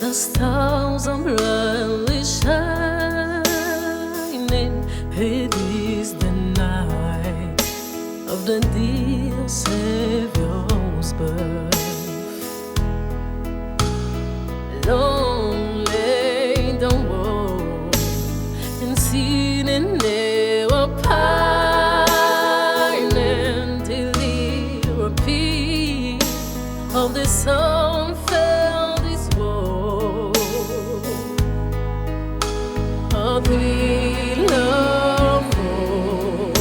The stars are brightly shining. It is the night of the dear Savior's birth. Lonely the world and seen and never pining till the repeat of the sun fell this woe. We love more,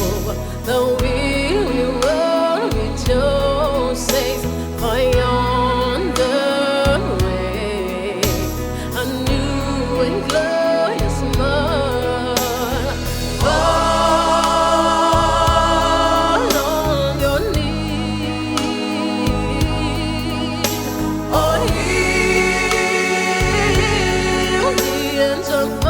the weary world rejoices beyond the rain. A new and glorious morn. Fall on your knees, oh, hear the angel.